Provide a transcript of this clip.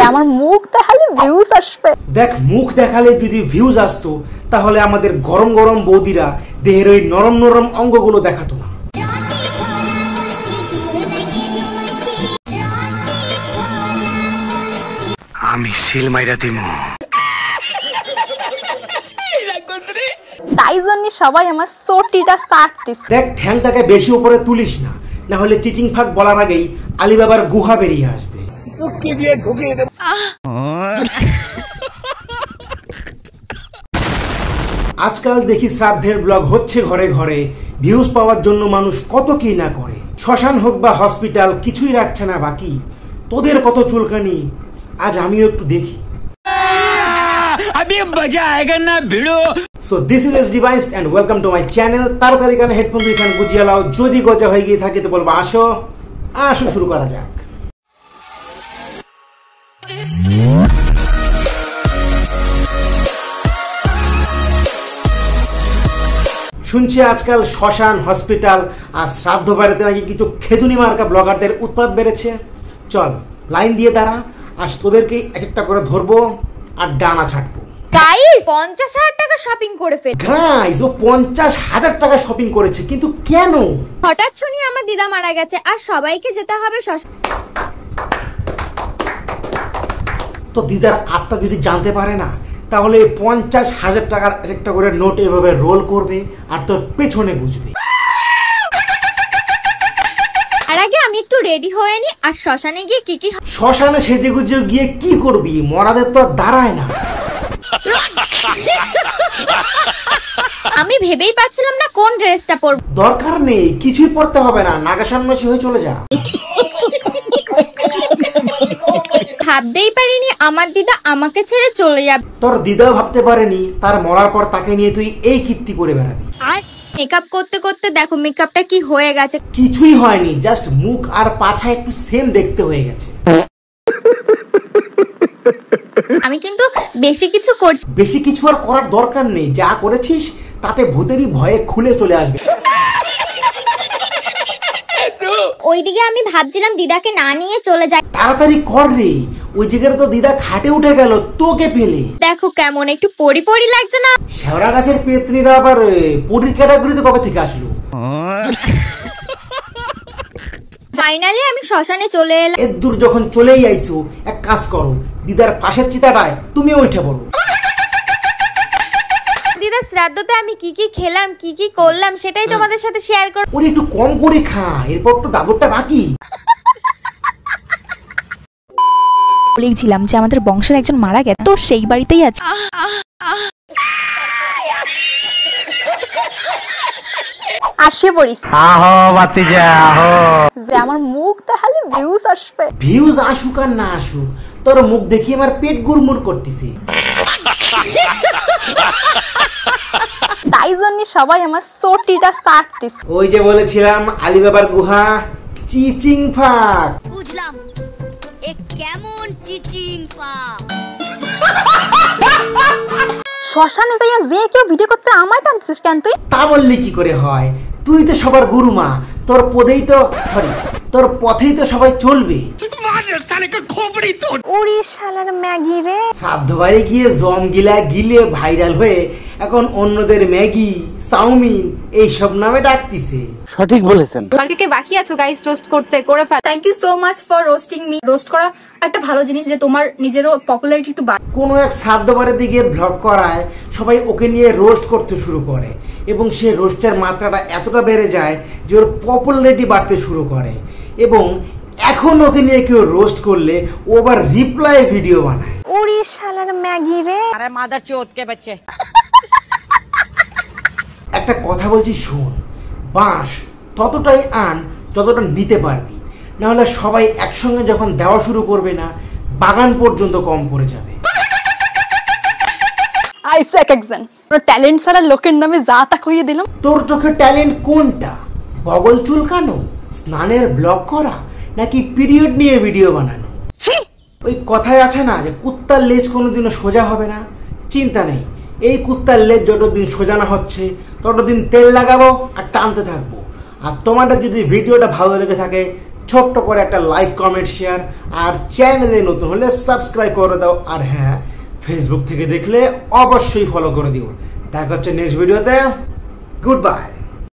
আমার মুখ দেখালে ভিউজ আসবে। দেখ, মুখ দেখালে যদি ভিউজ আসতো তাহলে আমাদের গরম গরম বৌদিরা দেহের ওই নরম নরম অঙ্গগুলো দেখাতো না। আমি শিল মাইরা দিমু। তাই জন্য সবাই আমার সোটিটা সারতিস। দেখ, ঠ্যাংটাকে বেশি উপরে তুলিস না, না হলে চিচিং ফাঁক বলার আগেই আলিবাবার গুহা বেরিয়ে আসবে। আজকাল দেখি শ্রাদ্ধের ব্লগ হচ্ছে ঘরে ঘরে, ভিউজ পাওয়ার জন্য মানুষ কত কি না করে। শ্মশান হোক বা হসপিটাল, কিছুই রাখছে না বাকি। তোদের কত চুলকানি, আজ আমিও একটু দেখি। So this is S Device and welcome to my channel. তারকারি গানে হেডফোন দিয়ে কান গুজিয়ে লাও। যদি গজা হয়ে গিয়ে থাকে তো বলবো আসো আসো, শুরু করা যাক। শুনছি আজকাল শ্মশান, হসপিটাল আর শ্রাদ্ধ বাড়িতে নাকি কিছু খেদুনি মার্কা ব্লগারদের উৎপাত বেড়েছে। চল লাইন দিয়ে দাঁড়া, আজ তোদেরকে এক একটা করে ধরবো আর ডানা ছাড়বো। গাইস 50,000 টাকা শপিং করে ফেল। গাইস, ও 50,000 টাকা শপিং করেছে, কিন্তু কেন? হঠাৎ শুনি আমার দিদা মারা গেছে আর সবাইকে যেতে হবে শ্মশান। তো দিদার আত্মা যদি জানতে পারে না, তাহলে 50,000 টাকার একটা করে নোট এভাবে রোল করবে আর তোর পেছনে বুঝবে। আর আগে আমি একটু রেডি হয়ে নি, আর শ্মশানে গিয়ে কি শ্মশানে সেজে গুজে গিয়ে কি করবি? মরাদের তো দাঁড়ায় না। আমি ভেবেই পাচ্ছিলাম না কোন ড্রেসটা পরব। দরকার নেই, কিছুই পড়তে হবে না, নাগা সন্ন্যাসী হয়ে চলে যা। ভাবতেই পারিনি আমার দিদা আমাকে ছেড়ে চলে যাবে। তোর দিদাও ভাবতে পারেনি তার মরার পর তাকে নিয়ে তুই এই কীর্তি করে বেড়াবি। মেকআপ করতে করতে দেখো মেকআপটা কি হয়ে গেছে। কিছুই হয়নি, জাস্ট মুখ আর পাছা একটু সেম দেখতে হয়ে গেছে। আমি কিন্তু বেশি কিছু করছি। বেশি কিছু আর করার দরকার নেই, যা করেছিস তাতে ভূতেরই ভয়ে খুলে চলে আসবে। ওইদিকে আমি ভাবছিলাম দিদাকে না নিয়ে চলে যাই। তাড়াতাড়ি কর রে, ওই জায়গায় তো দিদা খাটে উঠে গেল তোকে পেলে। দেখো কেমন একটু পরি পরি লাগছে না? শেওড়া গাছের পেত্রীরা আবার পরির ক্যাটাগরিতে কবে থেকে আসলো? ফাইনালি আমি শ্মশানে চলে এলাম। এর দূর যখন চলেই আইছো, এক কাজ করো, দিদার পাশের চিতাটায় তুমি ওইটা বলো। দিদা শ্রাদ্ধতে আমি কি কি খেলাম, কি কি করলাম সেটাই তোমাদের সাথে শেয়ার করব। ওরে একটু কম করে খা, এরপর তো দাবরটা বাকি। বলেছিলাম যে আমাদের বংশের একজন মারা গেছে, তো সেই বাড়িতেই আছে। আসে পড়িস। আহো বাতিজা আহো। যে আমার মুখ দেখালে ভিউজ আসবে। ভিউজ আসুক আর না আসুক, তোর মুখ দেখি আমার পেট গুড়মুড় করতেছে। তাই জন্য সবাই আমার সোটিটা সারতিস। ওই যে বলেছিলাম আলিবাবার গুহা চিচিং ফাঁক। বুঝলাম এ কেমন চিচিং ফাঁক। শ্মশানে যাইয়া যে কেউ ভিডিও করতে আমার টানছিস কেন তুই? তা বললি কি করে হয়? তুই তো সবার গুরুমা, তোর পথেই তো সবাই চলবে। ওরে শালার ম্যাগি রে। শ্রাদ্ধ বাড়ি গিয়ে জম গিলে ভাইরাল হয়ে এখন অন্যদের ম্যাগি, চাউমিন এইসব নামে ডাকতিছে। সঠিক বলেছেন। আর কে বাকি আছো গাইস রোস্ট করতে করে ফেল। Thank you so much for roasting me. Roast করা একটা ভালো জিনিস, যে তোমার নিজেরও পপুলারিটি একটু বাড়ে। কোনো এক শ্রাদ্ধ বাড়িতে গিয়ে ব্লগ করায় সবাই ওকে নিয়ে রোস্ট করতে শুরু করে এবং সে রোস্টের মাত্রাটা এতটা বেড়ে যায় যে ওর পপুলারিটি বাড়তে শুরু করে। এবং এখন ওকে নিয়ে কেউ রোস্ট করলে ও আবার রিপ্লাই ভিডিও বানায়। ওরে শালার ম্যাগি রে। আরে মাদার চোদ কে বাচ্চা। একটা কথা বলছি শোন, বাঁশ ততটাই আন যতটা নিতে পারবি, না হলে সবাই একসঙ্গে যখন দেওয়া শুরু করবে না, বাগান পর্যন্ত কম পড়ে যাবে। আইসেক একজন ট্যালেন্ট ছাড়া লোকের নামে যা তা কইয়ে দিলাম। তোর চোখে ট্যালেন্ট কোনটা? বগল চুলকানো, স্নানের ব্লগ করা, নাকি পিরিয়ড নিয়ে ভিডিও বানানো? ওই কথায় আছে না যে কুত্তার লেজ কোনোদিনও সোজা হবে না। চিন্তা নেই, এই কুত্তার লেজ যতদিন সোজা না হচ্ছে ততদিন তেল লাগাবো আর টানতে থাকবো। আর তোমাদের যদি ভিডিওটা ভালো লেগে থাকে ছোট্ট করে একটা লাইক কমেন্ট শেয়ার, আর চ্যানেলে নতুন হলে সাবস্ক্রাইব করে দাও। আর হ্যাঁ, ফেসবুক থেকে দেখলে অবশ্যই ফলো করে দিও। দেখা হচ্ছে নেক্সট ভিডিওতে। Good bye.